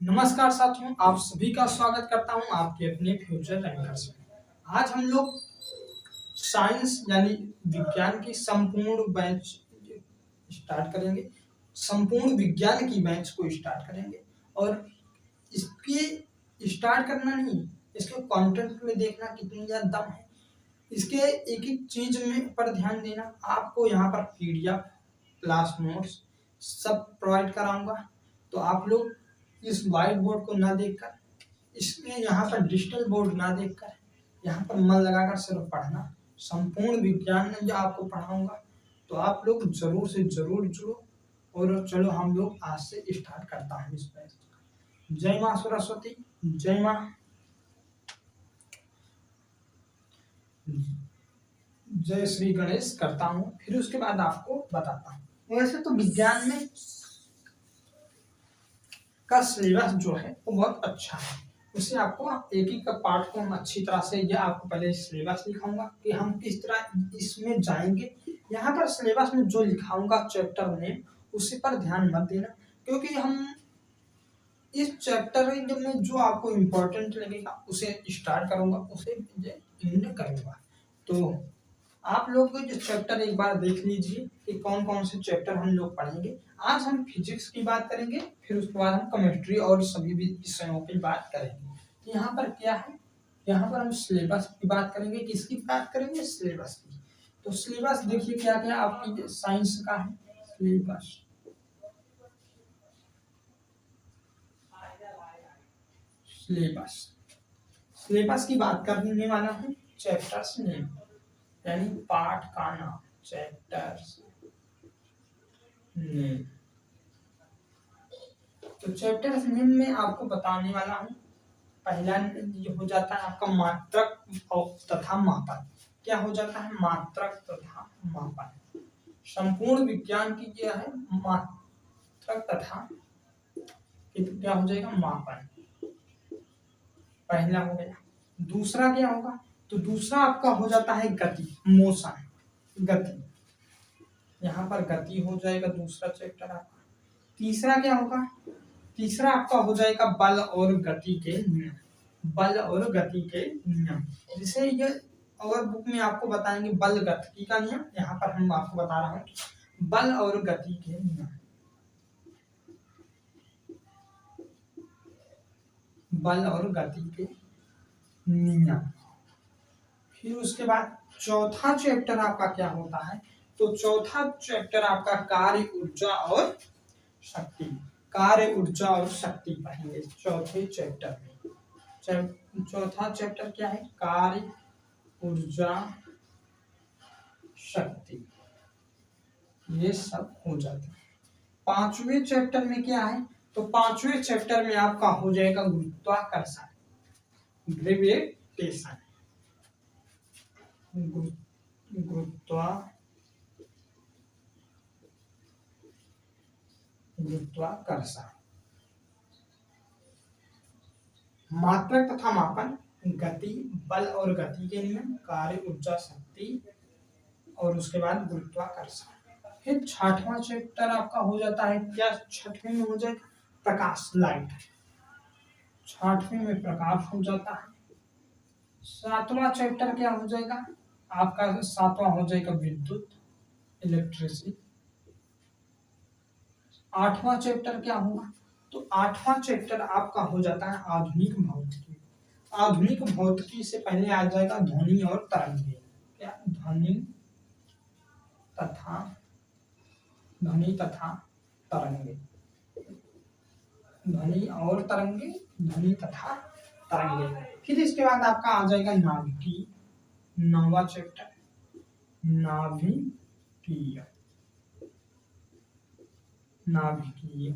नमस्कार साथियों, आप सभी का स्वागत करता हूं आपके अपने फ्यूचर रैंकर्स में। आज हम लोग साइंस यानी विज्ञान की संपूर्ण बैच स्टार्ट करेंगे। संपूर्ण विज्ञान की बैच को स्टार्ट करेंगे और इसके स्टार्ट करना नहीं, इसके कंटेंट में देखना कितनी ज्यादा दम है। इसके एक एक चीज में पर ध्यान देना। आपको यहाँ पर पीडीएफ, क्लास नोट्स सब प्रोवाइड कराऊंगा, तो आप लोग इस व्हाइट बोर्ड को ना देखकर, इसमें यहाँ पर डिजिटल बोर्ड ना देखकर, यहाँ पर मन लगाकर सिर्फ पढ़ना। संपूर्ण विज्ञान में जो आपको पढ़ाऊंगा, तो आप लोग जरूर से जरूर जुड़ो। और चलो हम लोग आज से स्टार्ट करता हूँ इस बैच। जय माँ सरस्वती, जय माँ, जय श्री गणेश करता हूँ, फिर उसके बाद आपको बताता हूँ। वैसे तो विज्ञान में का सिलेबस जो है वो बहुत अच्छा है। उससे आपको एक एक का पार्ट को हम अच्छी तरह से, यह आपको पहले सिलेबस लिखाऊंगा कि हम किस तरह इसमें जाएंगे। यहाँ पर सिलेबस में जो लिखाऊंगा चैप्टर नेम, उसी पर ध्यान मत देना, क्योंकि हम इस चैप्टर में जो आपको इम्पोर्टेंट लगेगा उसे स्टार्ट करूंगा, उसे एंड करूंगा। तो आप लोग जो चैप्टर एक बार देख लीजिए कि कौन कौन से चैप्टर हम लोग पढ़ेंगे। आज हम फिजिक्स की बात करेंगे, फिर उसके बाद हम केमिस्ट्री और सभी भी विषयों की बात करेंगे। यहाँ पर क्या है, यहाँ पर हम सिलेबस की बात करेंगे। किसकी बात करेंगे? सिलेबस की। तो सिलेबस देखिए क्या क्या आपकी साइंस का है। सिलेबस सिलेबस सिलेबस की बात करने वाला हूँ। चैप्टर्स नेम यानी पाठ का नाम, चैप्टर्स नेम। तो चैप्टर्स नेम में आपको बताने वाला हूँ। पहला ये हो जाता है आपका मात्रक तथा मापन। क्या हो जाता है? मात्रक तथा मापन। संपूर्ण विज्ञान की क्या है? मात्रक तथा क्या हो जाएगा? मापन। पहला हो गया। दूसरा क्या होगा? तो दूसरा आपका हो जाता है गति, मोशन, गति। यहाँ पर गति हो जाएगा दूसरा चैप्टर आपका। तीसरा क्या होगा? तीसरा आपका हो जाएगा बल और गति के नियम। बल और गति के नियम, जिसे ये और बुक में आपको बताएंगे बल गति का नियम। यहाँ पर हम आपको बता रहा हूँ बल और गति के नियम। बल और गति के नियम। फिर उसके बाद चौथा चैप्टर आपका क्या होता है? तो चौथा चैप्टर आपका कार्य, ऊर्जा और शक्ति। कार्य, ऊर्जा और शक्ति पढ़ेंगे चौथे चैप्टर में। चौथा चैप्टर क्या है? कार्य, ऊर्जा, शक्ति, ये सब हो जाता है। पांचवें चैप्टर में क्या है? तो पांचवें चैप्टर में आपका हो जाएगा गुरुत्वाकर्षण, ग्रेविटेशन। गुरुत्वाकर्षण। मात्रक तथा मापन, गति, बल और गति के नियम, कार्य, ऊर्जा, शक्ति, और उसके बाद गुरुत्वाकर्षण। फिर छठवां चैप्टर आपका हो जाता है क्या? छठवें में हो जाएगा प्रकाश, लाइट। छठवें में प्रकाश हो जाता है। सातवां चैप्टर क्या हो जाएगा आपका? सातवां हो जाएगा विद्युत, इलेक्ट्रिसिटी। आठवां चैप्टर क्या होगा? तो आठवां चैप्टर आपका हो जाता है आधुनिक भौतिकी। आधुनिक भौतिकी से पहले आ जाएगा ध्वनि और तरंगे। क्या? ध्वनि तथा तरंगे। ध्वनि और तरंगे, ध्वनि तथा तरंगे। फिर इसके बाद आपका आ जाएगा नाभिकीय, नौवां चैप्टर, नाभिकीय। नाभिकीय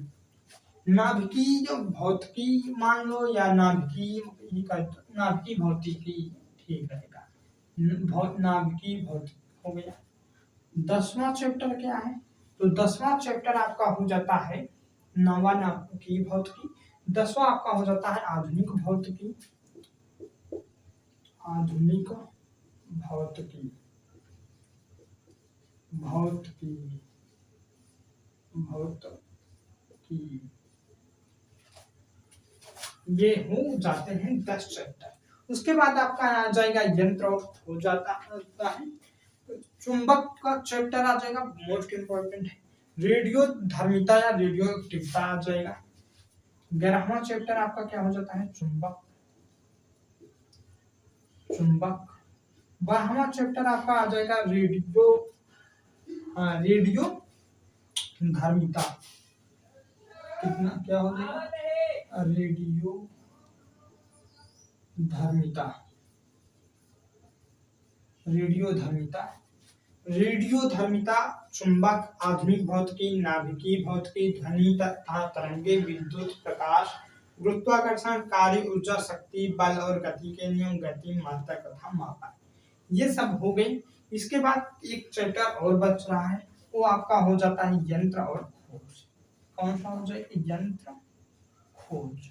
नाभिकीय जो भौतिकी मान लो, या नाभिकीय भौतिकी ठीक रहेगा। नाभिकीय भौतिकी हो गया। 10वां चैप्टर क्या है? तो 10वां चैप्टर आपका हो जाता है नवा नाभिकीय भौतिकी। 10वां आपका हो जाता है आधुनिक भौतिकी। आधुनिक भौतिकी, भौतिकी, भौतिकी। ये हो जाते हैं 10 चैप्टर। उसके बाद आपका आ जाएगा यंत्र और हो जाता है। चुंबक का चैप्टर आ जाएगा, मोस्ट इम्पोर्टेंट है। रेडियो धर्मिता या रेडियो एक्टिविटा आ जाएगा। 11वां चैप्टर आपका क्या हो जाता है, चुंबक। 12वां चैप्टर आपका आ जाएगा रेडियो, रेडियो धर्मिता। कितना क्या हो जाएगा, रेडियो धर्मिता। रेडियो धर्मिता चुंबक, आधुनिक भौतिकी, नाभिकीय भौतिकी, ध्वनि तथा तरंगे, विद्युत, प्रकाश, गुरुत्वाकर्षण, कार्य, ऊर्जा, शक्ति, बल और गति के नियम, गति, मात्रक तथा मापन, ये सब हो गई। इसके बाद एक चैप्टर और बच रहा है, वो आपका हो जाता है यंत्र और खोज। कौन सा हो जाएगा, यंत्र खोज।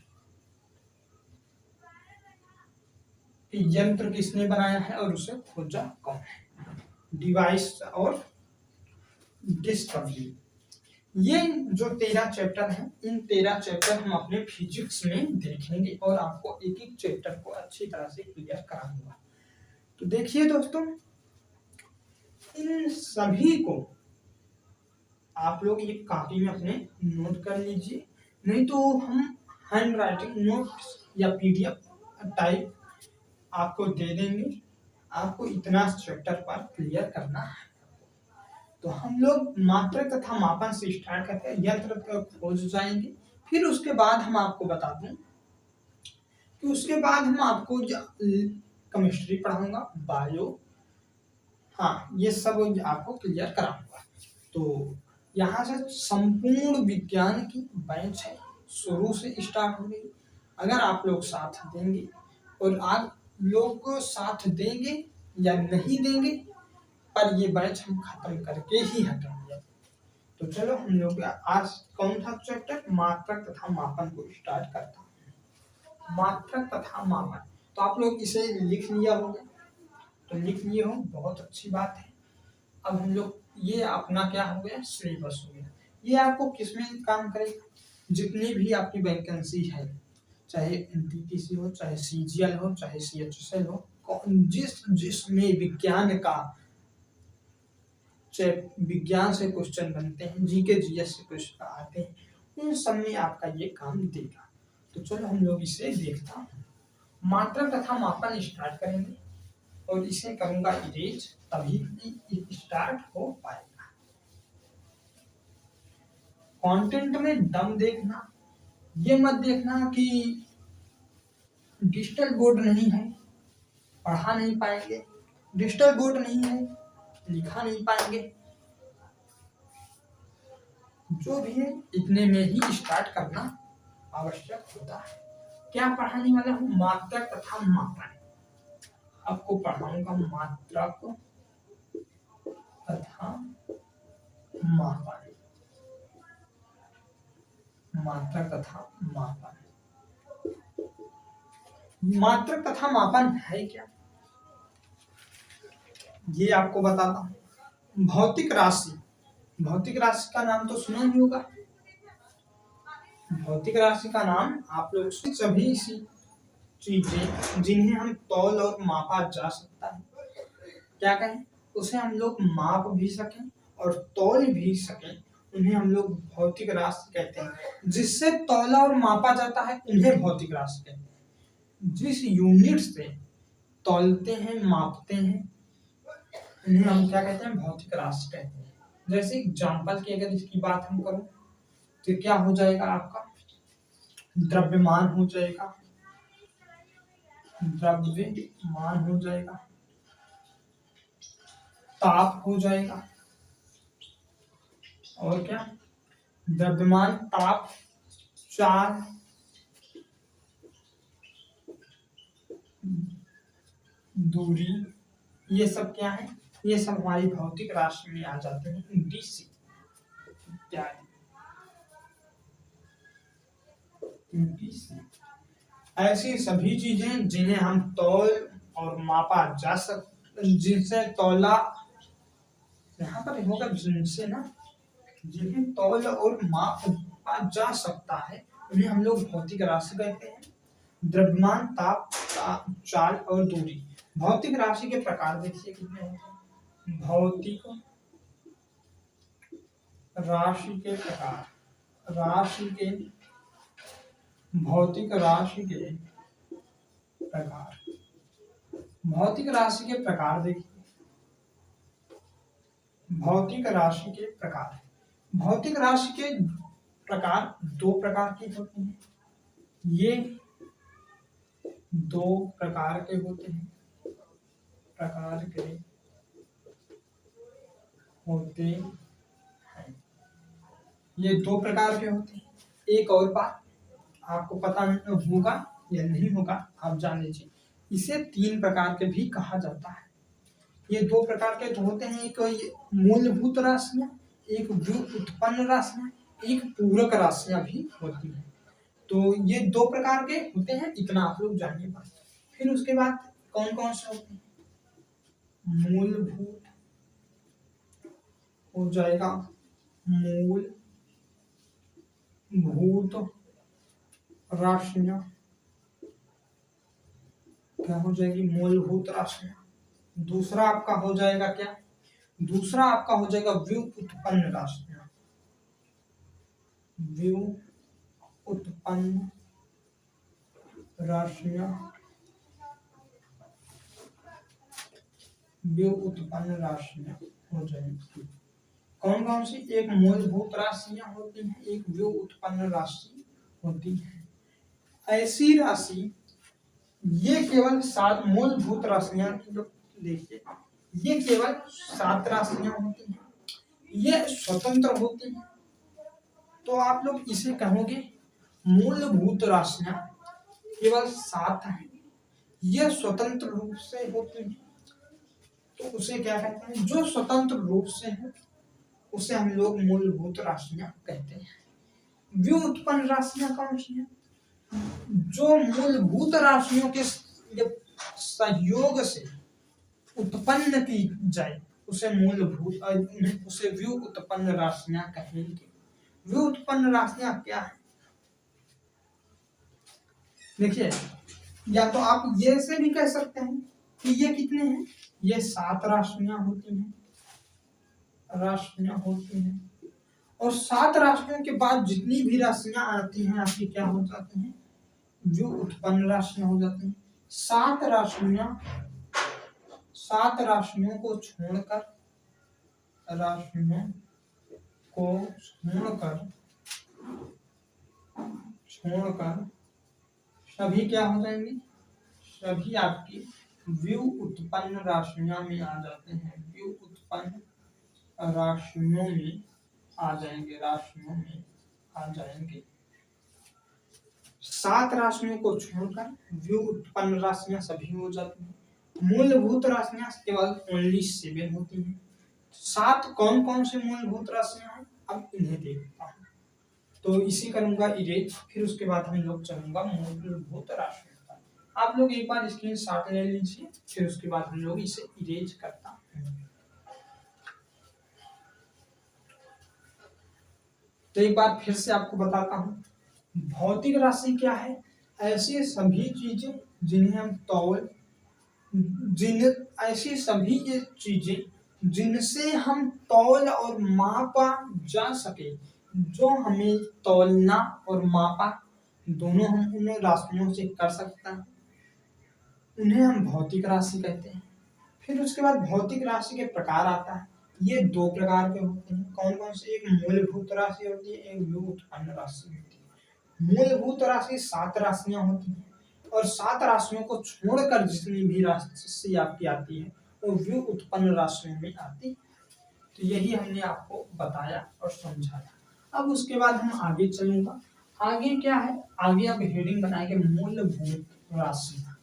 यंत्र किसने बनाया है और उसे खोजा कौन है। डिवाइस और डिस्कवरी, ये जो 13 चैप्टर हैं, इन 13 चैप्टर हम अपने फिजिक्स में देखेंगे और आपको एक एक चैप्टर को अच्छी तरह से क्लियर कराऊंगा। तो देखिए दोस्तों, इन सभी को आप लोग एक कॉपी में अपने नोट कर लीजिए, नहीं तो हम हैंड राइटिंग नोट्स या पीडीएफ टाइप आपको दे देंगे। आपको इतना चैप्टर पर क्लियर करना है। तो हम लोग मात्रक तथा मापन से स्टार्ट करते हैं, यंत्र तक खोज जाएंगे। फिर उसके बाद हम आपको बता दूं कि उसके बाद हम आपको केमिस्ट्री पढ़ाऊंगा, बायो, हाँ ये सब आपको क्लियर कराऊंगा। तो यहाँ से संपूर्ण विज्ञान की बैच है, शुरू से स्टार्ट हो गई। अगर आप लोग साथ देंगे, और आप लोग साथ देंगे या नहीं देंगे, पर ये बैच हम खत्म करके ही हटेंगे। तो चलो हम लोग आज कौन सा चैप्टर, मात्रक तथा मापन को स्टार्ट करता हूँ। मात्रक तथा मापन, तो आप लोग इसे लिख लिया होगा, तो लिख लिए हो, बहुत अच्छी बात है। अब हम लोग, ये अपना क्या हो गया, सिलेबस हो गया। ये आपको किसमें काम करेगा, जितनी भी आपकी वैकेंसी है, चाहे एनटीपीसी हो, चाहे सीजीएल हो, चाहे सीएचएसएल हो, जिसमें विज्ञान का, विज्ञान से क्वेश्चन बनते हैं, जीके जीएस से क्वेश्चन आते हैं, उन सब में आपका ये काम देगा। तो चलो हम लोग इसे देखता हूँ। मात्रक तथा मापन स्टार्ट करेंगे और इसे करूंगा इरेज, तभी स्टार्ट हो पाएगा। कंटेंट में दम देखना, ये मत देखना कि डिजिटल बोर्ड नहीं है, पढ़ा नहीं पाएंगे, डिजिटल बोर्ड नहीं है, लिखा नहीं पाएंगे। जो भी है इतने में ही स्टार्ट करना आवश्यक होता है। क्या पढ़ाने वाला हूँ, मात्रक तथा मापन। आपको पढ़ाऊंगा मात्रक तथा मापन। मात्रक तथा मापन, मात्रक तथा मापन है क्या, ये आपको बताता हूँ। भौतिक राशि, भौतिक राशि का नाम तो सुना ही होगा। भौतिक राशि का नाम आप लोग, सभी चीजें जिन्हें हम तौल और मापा जा सकता है, क्या कहें, उसे हम लोग माप भी सकें और तौल भी सकें, उन्हें हम लोग भौतिक राशि कहते हैं। जिससे तौला और मापा जाता है उन्हें भौतिक राशि कहते हैं। जिस यूनिट से तौलते हैं, मापते हैं, उन्हें हम क्या कहते हैं, भौतिक राशि कहते हैं। जैसे एग्जाम्पल की अगर इसकी बात हम करूं, तो क्या हो जाएगा आपका, द्रव्यमान हो जाएगा, द्रव्यमान हो जाएगा, ताप हो जाएगा, और क्या, द्रव्यमान, ताप, चार, दूरी, ये सब क्या है, ये सब हमारी भौतिक राशि में आ जाते हैं, डीसी इत्यादि। ऐसी सभी चीजें जिन्हें हम तौल और मापा जा सकते, जिनसे तौला, यहाँ पर होगा जिनसे ना, जिन्हें तौल और मापा जा सकता है, उन्हें हम लोग भौतिक राशि कहते हैं। द्रव्यमान, ताप, चाल और दूरी। भौतिक राशि के प्रकार देखिए कितने होते हैं। भौतिक राशि के प्रकार, भौतिक राशि के प्रकार, भौतिक राशि के प्रकार देखिए। भौतिक राशि के प्रकार, भौतिक राशि के प्रकार दो प्रकार के होते हैं। ये दो प्रकार के होते हैं, ये दो प्रकार के होते हैं। एक और बात आपको पता होगा या नहीं होगा, आप जान लीजिए, इसे तीन प्रकार के भी कहा जाता है। ये दो प्रकार के तो होते हैं, एक मूलभूत राशियां, एक व्युत्पन्न राशियां, एक पूरक राशियां भी होती हैं। तो ये दो प्रकार के होते हैं, इतना आप लोग जानिए बस। फिर उसके बाद कौन कौन से होते हैं। मूलभूत हो जाएगा, मूलभूत राशियां क्या हो जाएगी, मूलभूत राशियां। दूसरा आपका हो जाएगा क्या, दूसरा आपका हो जाएगा व्युत्पन्न राशियां, व्युत्पन्न राशियां, व्युत्पन्न राशियां हो जाएगी। कौन कौन सी, एक मूलभूत राशियां होती हैं, एक व्युत्पन्न राशि होती है। ऐसी राशि, ये केवल 7 मूलभूत राशियां देखिए, ये केवल 7 राशियां होती हैं, ये स्वतंत्र होती हैं। तो आप लोग इसे कहोगे मूलभूत राशियां केवल 7 हैं, ये स्वतंत्र रूप से होती हैं। तो उसे क्या कहते हैं, जो स्वतंत्र रूप से है उसे हम लोग मूलभूत राशियां कहते हैं। व्युत्पन्न राशियां कौन सी हैं, जो मूलभूत राशियों के सहयोग से उत्पन्न की जाए उसे उसे व्युत्पन्न राशियां कहेंगे। व्युत्पन्न राशियां क्या है, देखिए, या तो आप ये से भी कह सकते हैं कि ये कितने हैं, ये 7 राशियां होती हैं, और 7 राशियों के बाद जितनी भी राशियां आती हैं आपकी क्या हो जाती हैं, व्युत्पन्न राशियां हो जाती हैं। 7 राशियों को छोड़कर सभी क्या हो जाएंगी, सभी आपकी व्युत्पन्न राशियां में आ जाते हैं, व्युत्पन्न राशियों में आ जाएंगे, 7 राशियों को छोड़कर व्युत्पन्न राशियां सभी हो जाती हैं। मूलभूत राशियां केवल ओनली 7 होती हैं। 7 कौन कौन से मूलभूत राशियां हैं, अब इन्हें देखता हूं। तो इसी करूंगा इरेज, फिर उसके बाद हम लोग चलूंगा मूलभूत राशियों पर। आप लोग एक बार स्क्रीनशॉट ले लीजिए, फिर उसके बाद हम लोग इसे इरेज करता हूं। तो एक बार फिर से आपको बताता हूं, भौतिक राशि क्या है, ऐसी सभी चीजें जिन्हें हम ऐसी सभी ये चीजें जिनसे हम तौल और मापा जा सके, जो हमें तौलना और मापा दोनों हम उन राशियों से कर सकते हैं, उन्हें हम भौतिक राशि कहते हैं। फिर उसके बाद भौतिक राशि के प्रकार आता है, ये 2 प्रकार के होते हैं। कौन कौन से, एक मूलभूत राशि होती है, एक व्युत्पन्न राशि होती है। मूलभूत राशि 7 राशियां होती हैं, और 7 राशियों को छोड़कर जितनी भी राशि आपकी आती है वो व्युत्पन्न राशियों में आती है। तो यही हमने आपको बताया और समझाया। अब उसके बाद हम आगे चलूंगा, आगे क्या है, आगे अब हेडिंग बनाएंगे मूलभूत राशियां।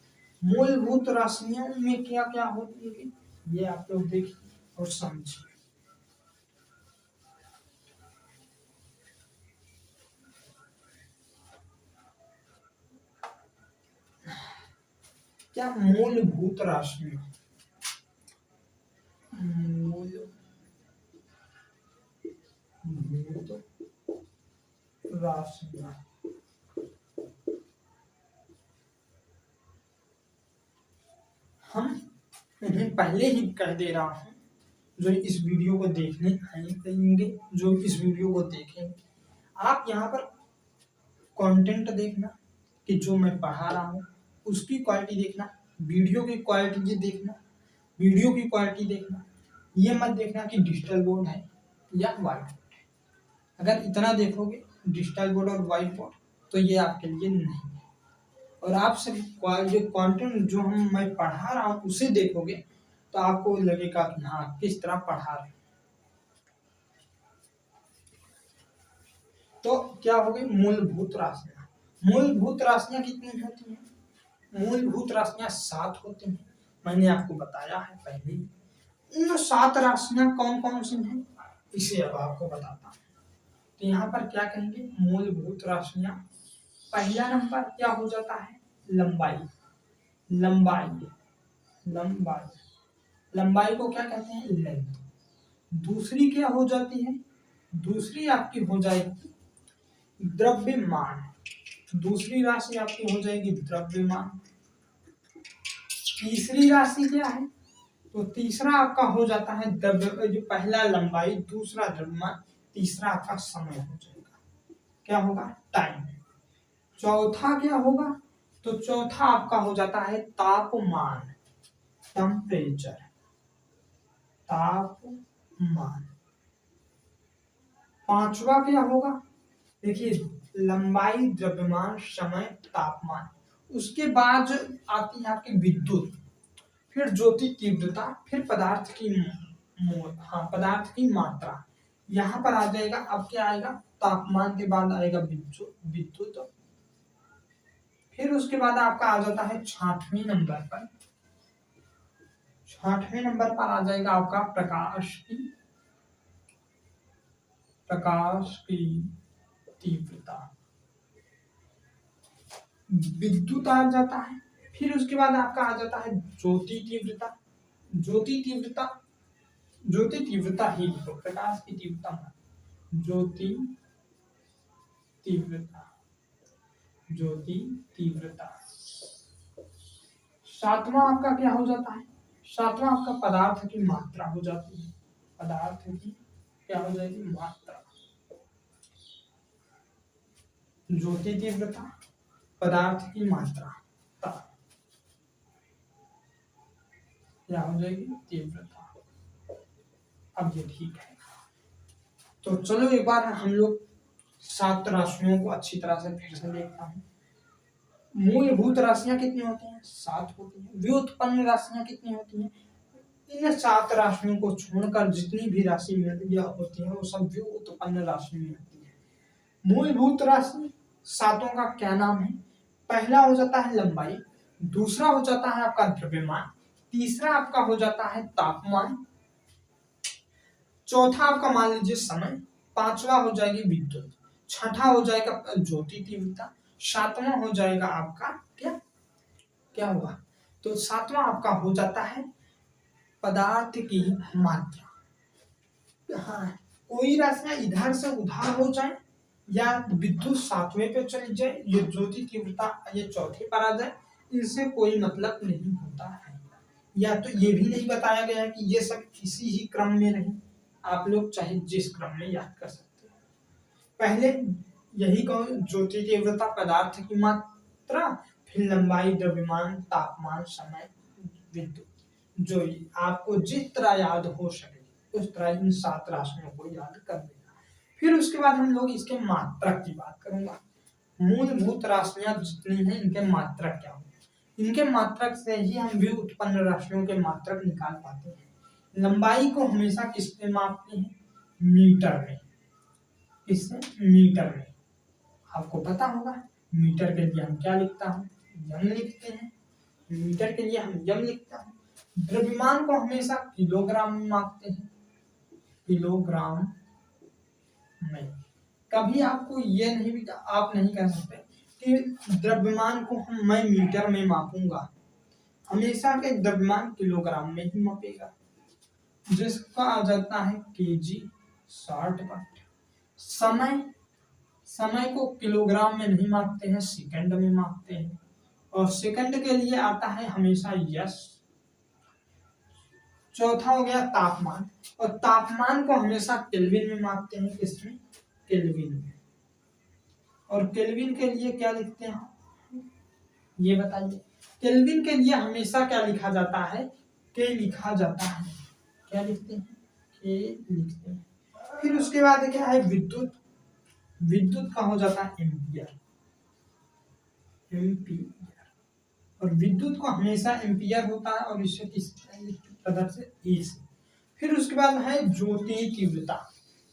मूलभूत राशियों में क्या क्या होती है, ये आप लोग देखिए और समझिए। क्या मूलभूत राशियां, मूलभूत राशियां हम उन्हें पहले ही कह दे रहा हूँ, जो इस वीडियो को देखने आएंगे, जो इस वीडियो को देखेंगे, आप यहाँ पर कंटेंट देखना कि जो मैं पढ़ा रहा हूँ उसकी क्वालिटी देखना, वीडियो की क्वालिटी देखना, वीडियो की क्वालिटी देखना। ये मत देखना कि डिजिटल बोर्ड है या व्हाइट बोर्ड है। अगर इतना देखोगे डिजिटल बोर्ड और व्हाइट बोर्ड, तो ये आपके लिए नहीं है। और आप सब जो कंटेंट जो मैं पढ़ा रहा हूँ उसे देखोगे तो आपको लगेगा कि हाँ किस तरह पढ़ा रहे। तो क्या हो गई? मूलभूत राशियां। मूलभूत राशियां कितनी होती हैं? मूलभूत राशियां 7 होती हैं। मैंने आपको बताया है पहले ही। इन 7 राशियां कौन कौन सी हैं इसे अब आपको बताता हूँ। तो यहाँ पर क्या कहेंगे? मूलभूत राशियां। पहला नंबर क्या हो जाता है? लंबाई। लंबाई लंबाई लंबाई को क्या कहते हैं? लेंथ। दूसरी क्या हो जाती है? दूसरी आपकी हो जाएगी द्रव्यमान। दूसरी राशि आपकी हो जाएगी द्रव्यमान। तीसरी राशि क्या है? तो तीसरा आपका हो जाता है द्रव्य, जो पहला लंबाई, दूसरा द्रव्यमान, तीसरा आपका समय हो जाएगा। क्या होगा? टाइम। चौथा क्या होगा? तो चौथा आपका हो जाता है तापमान, टेम्परेचर, तापमान। पांचवा क्या होगा? देखिए, लंबाई, द्रव्यमान, समय, तापमान। उसके बाद आती है आपकी विद्युत, फिर ज्योति तीव्रता, फिर पदार्थ की पदार्थ की मात्रा। यहाँ पर आ जाएगा, अब क्या आएगा? तापमान के बाद आएगा विद्युत। फिर उसके बाद आपका आ जाता है 6वें नंबर पर। 6वें नंबर पर आ जाएगा आपका प्रकाश की तीव्रता। विद्युत आ जाता है। फिर उसके बाद आपका आ जाता है ज्योति तीव्रता। ज्योति तीव्रता ही लिखो, प्रकाश की तीव्रता। ज्योति तीव्रता। 7वां आपका क्या हो जाता है? 7वां आपका पदार्थ की मात्रा हो जाती है। पदार्थ की क्या हो जाएगी? मात्रा। ज्योति तीव्रता, पदार्थ की मात्रा, क्या हो जाएगी? तीव्रता। अब ये ठीक है। तो चलो एक बार हम लोग 7 राशियों को अच्छी तरह से फिर से देखता हूँ। मूलभूत राशियां कितनी होती हैं? 7 होती हैं। व्युत्पन्न राशियां कितनी होती हैं? इन 7 राशियों को छोड़कर जितनी भी राशि होती है वो सब व्युत्पन्न राशि में होती है। मूलभूत राशि 7 का क्या नाम है? पहला हो जाता है लंबाई, दूसरा हो जाता है आपका द्रव्यमान, तीसरा आपका हो जाता है तापमान, चौथा आपका मान लीजिए समय, पांचवा हो जाएगी विद्युत, छठा हो जाएगा ज्योति तीव्रता, 7वां हो जाएगा आपका क्या होगा? तो 7वां आपका हो जाता है पदार्थ की मात्रा। हाँ, कोई राशियां इधर से उधार हो जाए या विद्युत 7वें पे चली जाए, ये ज्योति तीव्रता ये चौथे पर आ जाए, इनसे कोई मतलब नहीं होता है। या तो ये भी नहीं बताया गया कि ये सब किसी ही क्रम में नहीं, आप लोग चाहे जिस क्रम में याद कर सकते हैं। पहले यही कहो, ज्योति तीव्रता, पदार्थ की मात्रा, फिर लंबाई, द्रव्यमान, तापमान, समय, विद्युत। जो आपको जिस तरह याद हो सके उस तरह इन 7 राशियों को याद कर लेना। फिर उसके बाद हम लोग इसके मात्रक की बात करूंगा। मूलभूत राशियां जितनी हैं इनके मात्रक क्या होंगे? इनके मात्रक से ही हम व्युत्पन्न राशियों के मात्रक निकाल पाते हैं। लंबाई को हमेशा किसमें मापते हैं? मीटर में। किससे? मीटर में। आपको पता होगा मीटर के लिए हम क्या लिखता हूँ? यम लिखते हैं। मीटर के लिए हम यम लिखता हूँ। द्रव्यमान को हमेशा किलोग्राम में मापते हैं, किलोग्राम में। कभी आपको ये नहीं, आप नहीं कह सकते कि द्रव्यमान को मैं मीटर में मापूंगा। हमेशा के द्रव्यमान किलोग्राम में ही मापेगा, जिसका आ जाता है केजी, शॉर्टकट। समय को किलोग्राम में नहीं मापते हैं, सेकंड में मापते हैं। और सेकंड के लिए आता है हमेशा यस, चौथा हो गया तापमान, और तापमान को हमेशा केल्विन में मापते हैं, किसमें? केल्विन में। और केल्विन के लिए क्या लिखते हैं, ये बताइए। केल्विन के लिए हमेशा क्या लिखा जाता है? के लिखा जाता है। क्या लिखते हैं? के लिखते हैं। फिर उसके बाद क्या है? विद्युत। विद्युत का हो जाता है एम्पियर। एम्पियर, और विद्युत को हमेशा एम्पियर होता है, और इससे किस प्रदर्शित? ई से। फिर उसके बाद है ज्योति तीव्रता।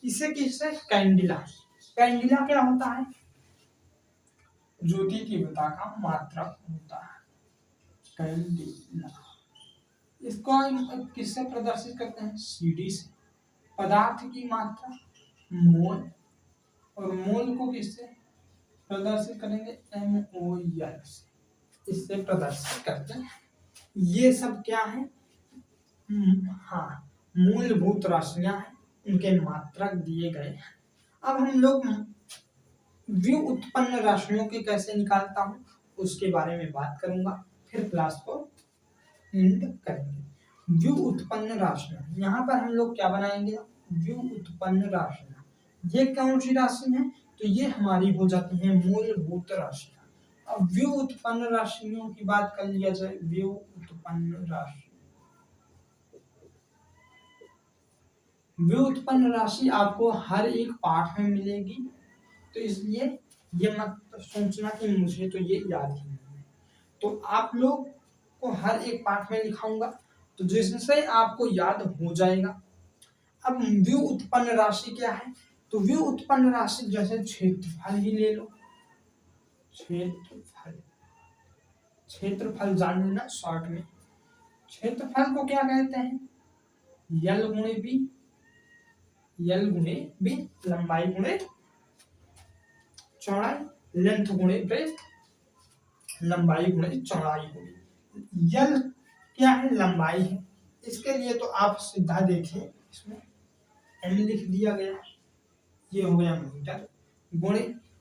इसे किससे? कैंडिला। कैंडिला क्या होता है? ज्योति तीव्रता का मात्रक होता है, कैंडिला। इसको हम किससे प्रदर्शित करते हैं? सीडी से। पदार्थ की मात्रा मोल, और मोल को किससे प्रदर्शित करेंगे? MOL से। इससे प्रदर्शित करते हैं। ये सब क्या है? हाँ, मूलभूत राशियां हैं, उनके मात्रक दिए गए हैं। अब हम लोग व्युत्पन्न राशियों के कैसे निकालता हूँ उसके बारे में बात करूंगा, फिर क्लास को एंड करेंगे। व्युत्पन्न राशियां, यहाँ पर हम लोग क्या बनाएंगे? व्युत्पन्न राशियां। ये कौन सी राशि है? तो ये हमारी हो जाती है मूलभूत राशियां। अब व्युत्पन्न राशियों की बात कर लिया जाए। व्युत्पन्न राशि, व्युत्पन्न राशि आपको हर एक पाठ में मिलेगी, तो इसलिए ये मत सोचना कि मुझे तो ये याद ही नहीं है। तो आप लोग को हर एक पाठ में लिखाऊंगा, तो जिससे आपको याद हो जाएगा। अब व्युत्पन्न राशि क्या है? तो व्युत्पन्न राशि जैसे क्षेत्रफल ही ले लो। क्षेत्रफल, क्षेत्रफल जान लेना शॉर्ट में। क्षेत्रफल को क्या कहते हैं? यल गुणे बी। यल गुणे बी, लंबाई गुणे चौड़ाई, लेंथ गुणे ब्रेथ, लंबाई गुणे चौड़ाई होगी। यल क्या है? लंबाई है। इसके लिए तो आप सीधा देखिए, इसमें एम लिख दिया गया, ये हो गया मीटर, गुणे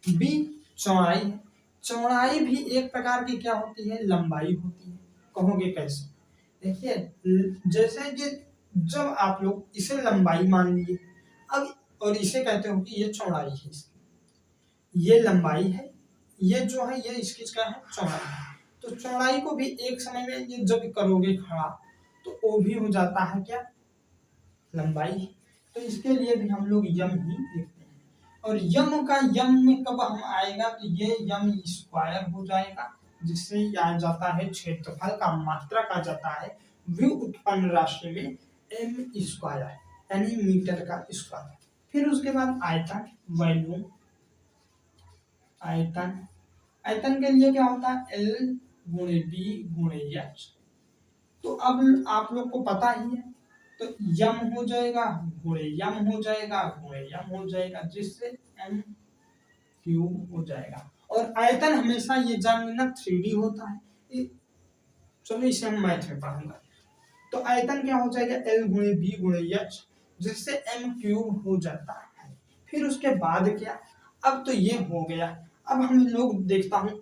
बी चौड़ाई है। चौड़ाई भी एक प्रकार की क्या होती है? लंबाई होती है। कहोगे कैसे? देखिए, जैसे कि जब आप लोग इसे लंबाई मान लिए, अब और इसे कहते हो कि ये चौड़ाई है, ये लंबाई है, ये जो है ये इसकी क्या है? चौड़ाई है। तो चौड़ाई को भी एक समय में ये जब करोगे खड़ा, तो वो भी हो जाता है क्या? लंबाई। तो इसके लिए भी हम लोग यम ही देखते हैं। और यम का यम में कब हम आएगा? तो ये यम स्क्वायर हो जाएगा, जिससे आ जाता है क्षेत्रफल का मात्रक आ जाता है व्युत्पन्न राशि में एम स्क्वायर, यानी मीटर का स्क्वायर। फिर उसके बाद आयतन, वॉल्यूम। आयतन, आयतन के लिए क्या होता है? L गुणे B गुणे H। तो अब आप लोग को पता ही है, तो यम हो जाएगा गुणे यम हो जाएगा गुणे यम हो जाएगा, जिससे m क्यूब हो जाएगा। और आयतन हमेशा ये जान लेना 3D होता है। चलो इसे हम मैथ में पढ़ूंगा। तो आयतन क्या हो जाएगा? L गुणे B गुणे H, जिससे m क्यूब हो जाता है। फिर उसके बाद क्या? अब तो ये हो गया। अब हम लोग देखता हूँ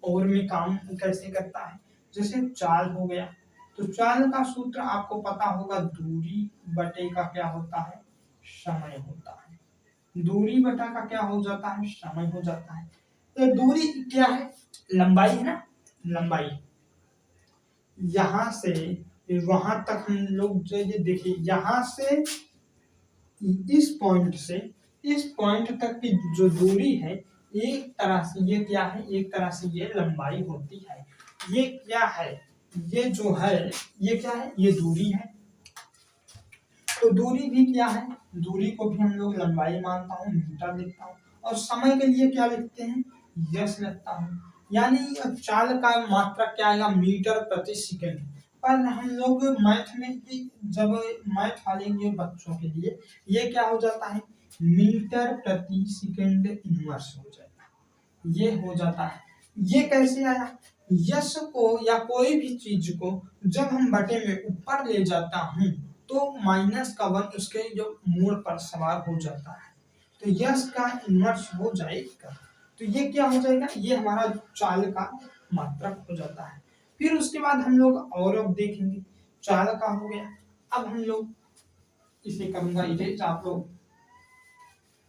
और में काम कैसे करता है। जैसे चाल हो गया, तो चाल का सूत्र आपको पता होगा, दूरी बटे का क्या होता है? समय होता है। दूरी बटा का क्या हो जाता है? समय हो जाता है। तो दूरी क्या है? लंबाई है ना, लंबाई। यहां से वहां तक हम लोग जो ये देखिए, यहां से इस पॉइंट से इस पॉइंट तक की जो दूरी है, एक तरह से ये क्या है? एक तरह से ये लंबाई होती है। ये क्या है? ये जो है ये क्या है? ये दूरी है। तो दूरी भी क्या है? दूरी को भी हम लोग लंबाई मानता हूँ, मीटर लिखता हूँ। और समय के लिए क्या लिखते हैं? यस लिखता हूँ। यानी चाल का मात्रा क्या आएगा? मीटर प्रति सेकंड। पर हम लोग मैथ में जब मैथ वाले ये बच्चों के लिए ये क्या हो जाता है? मीटर प्रति सेकंड इनवर्स हो जाएगा, ये हो जाता है। ये कैसे आया? यश को या कोई भी चीज को जब हम बटे में ऊपर ले जाता हूँ, तो माइनस का 1 उसके जो मूल पर सवार हो जाता है, तो यश का इनवर्स हो जाएगा। तो ये क्या हो जाएगा? ये हमारा चाल का मात्रक हो जाता है। फिर उसके बाद हम लोग और अब देखेंगे, चाल का हो गया। अब हम लोग इसे करूंगा इरेज, आप लोग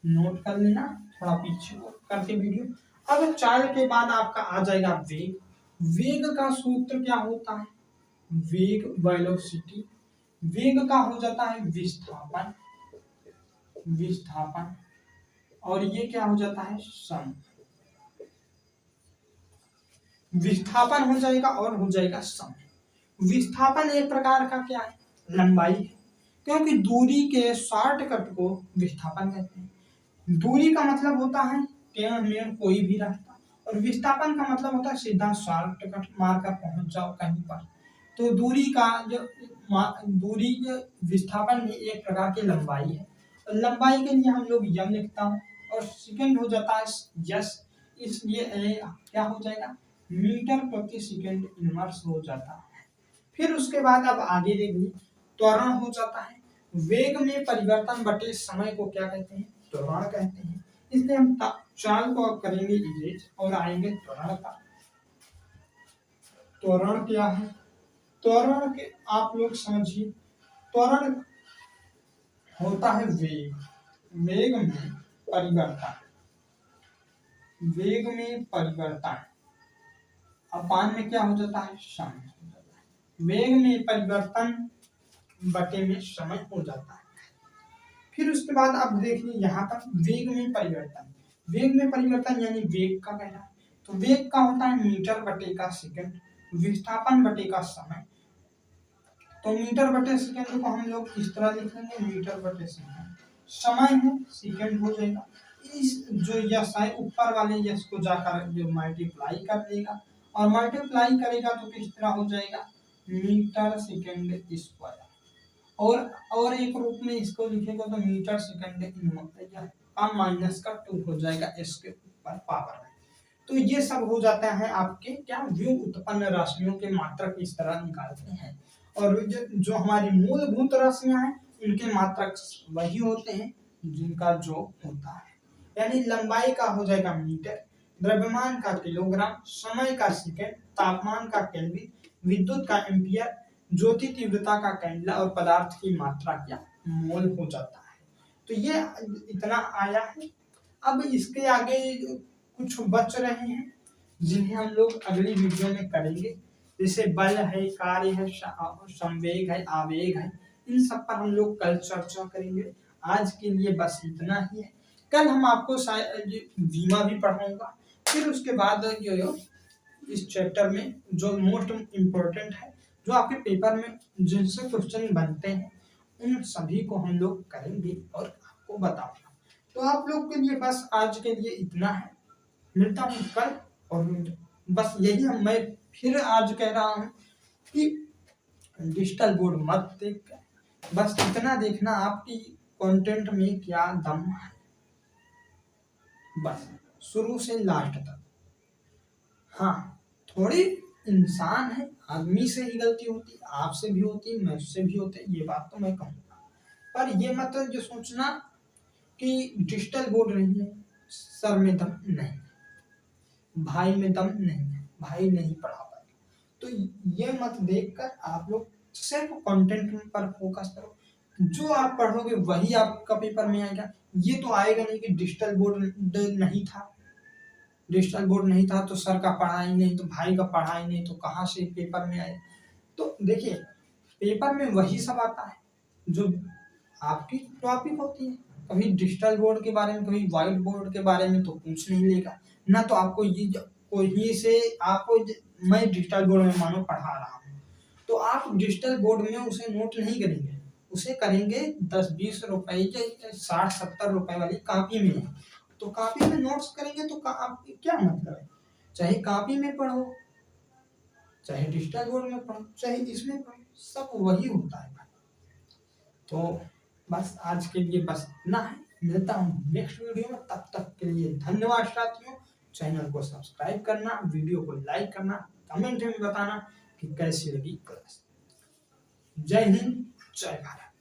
नोट कर लेना, थोड़ा पीछे करके वीडियो। अब चाल के बाद आपका आ जाएगा वेग। वेग का सूत्र क्या होता है? वेग वेलोसिटी, वेग का हो जाता है विस्थापन, विस्थापन, और ये क्या हो जाता है? समय। विस्थापन हो जाएगा और हो जाएगा समय। विस्थापन एक प्रकार का क्या है? लंबाई है, क्योंकि दूरी के शॉर्टकट को विस्थापन कहते हैं। दूरी का मतलब होता है टेढ़ मेढ़ कोई भी रास्ता, और विस्थापन का मतलब होता है सीधा शॉर्टकट मारकर पहुंच जाओ कहीं पर। तो दूरी का जो दूरी के विस्थापन भी एक प्रकार की लंबाई है। और लंबाई के लिए हम लोग यम लिखता हूँ, और सेकंड हो जाता है यस, इसलिए क्या हो जाएगा? मीटर प्रति सेकंड इनवर्स हो जाता है। फिर उसके बाद अब आगे देखिए, त्वरण हो जाता है। वेग में परिवर्तन बटे समय को क्या कहते हैं? त्वरण कहते हैं। इसलिए हम चाल को अब करेंगे इरेज और आएंगे त्वरण का। त्वरण क्या है? त्वरण के आप लोग समझिए, त्वरण होता है वेग, वेग में परिवर्तन, वेग में परिवर्तन अपान में क्या हो जाता है? समय हो जाता है। वेग में परिवर्तन बटे में समय हो जाता है। फिर उसके बाद आप देखिए यहाँ पर वेग में परिवर्तन, वेग में परिवर्तन यानी वेग का कहना, तो वेग का होता है मीटर बटे का सेकंड, विस्थापन बटे का समय। तो मीटर बटे सेकंड को हम लोग इस तरह लिखेंगे, मीटर बटे सेकंड, समय है सेकंड हो जाएगा। इस जो यस है ऊपर वाले यस को जाकर जो मल्टीप्लाई कर देगा, और मल्टीप्लाई करेगा तो किस तरह हो जाएगा? Metre second square. और एक रूप में इसको लिखेगा तो मीटर सेकंड का माइनस का 2 हो जाएगा इसके ऊपर पावर में। तो ये सब हो जाता है आपके क्या? व्युत्पन्न उत्पन्न राशियों के मात्रक इस तरह निकालते हैं। और जो हमारी मूलभूत राशियां हैं उनके मात्रक वही होते हैं जिनका जो होता है। यानी लंबाई का हो जाएगा मीटर, द्रव्यमान का किलोग्राम, समय का सेकंड, तापमान का केल्विन, विद्युत का एम्पियर, ज्योति तीव्रता का कैंडला, और पदार्थ की मात्रा क्या? मोल हो जाता है। तो ये इतना आया है। अब इसके आगे कुछ बच रहे हैं जिन्हें हम लोग अगली वीडियो में करेंगे, जैसे बल है, कार्य है, संवेग है, आवेग है, इन सब पर हम लोग कल चर्चा करेंगे। आज के लिए बस इतना ही है। कल हम आपको बीमा भी पढ़ाऊंगा। फिर उसके बाद जो इस चैप्टर में जो मोस्ट इम्पोर्टेंट है, जो आपके पेपर में जिनसे क्वेश्चन बनते हैं, उन सभी को हम लोग करेंगे और आपको बताऊंगा। तो आप लोग के लिए बस आज के लिए इतना है। मिलता हूँ कल, और बस यही मैं फिर आज कह रहा हूँ कि डिजिटल बोर्ड मत देख, बस इतना देखना आपकी कंटेंट में क्या दम है, बस शुरू से लास्ट तक। हाँ, थोड़ी इंसान है, आदमी से ही गलती होती, आपसे भी होती, मुझसे भी होती, ये बात तो मैं कहूँगा। पर ये मत जो सोचना कि डिजिटल बोर्ड नहीं है, सर में दम नहीं, भाई में दम नहीं है, भाई नहीं पढ़ा पाएगा। तो ये मत देखकर आप लोग सिर्फ कंटेंट पर फोकस करो। जो आप पढ़ोगे वही आपका पेपर में आएगा। ये तो आएगा नहीं कि डिजिटल बोर्ड नहीं था, डिजिटल बोर्ड नहीं था तो सर का पढ़ा ही नहीं, तो भाई का पढ़ा ही नहीं, तो कहाँ से पेपर में आए? तो देखिए, पेपर में वही सब आता है जो आपकी टॉपिक होती है। कभी डिजिटल बोर्ड के बारे में, कभी व्हाइट बोर्ड के बारे में तो पूछ नहीं लेगा ना। तो आपको ये कोई से आपको मैं डिजिटल बोर्ड में मानो पढ़ा रहा हूँ, तो आप डिजिटल बोर्ड में उसे नोट नहीं करेंगे, उसे करेंगे 10-20 रुपए के 60-70 रुपए वाली कॉपी में। तो कॉपी में नोट्स करेंगे तो आप क्या मतलब है? चाहे कॉपी में पढ़ो, चाहे डिजिटल बोर्ड में पढ़ो, चाहे इसमें पढ़ो, सब वही होता है। तो बस आज के लिए बस इतना है। मिलता हूँ नेक्स्ट वीडियो में, तब तक के लिए धन्यवाद साथियों। चैनल को सब्सक्राइब करना, वीडियो को लाइक करना, कमेंट में बताना कि कैसी लगी क्लास। जय हिंद, जय भारत।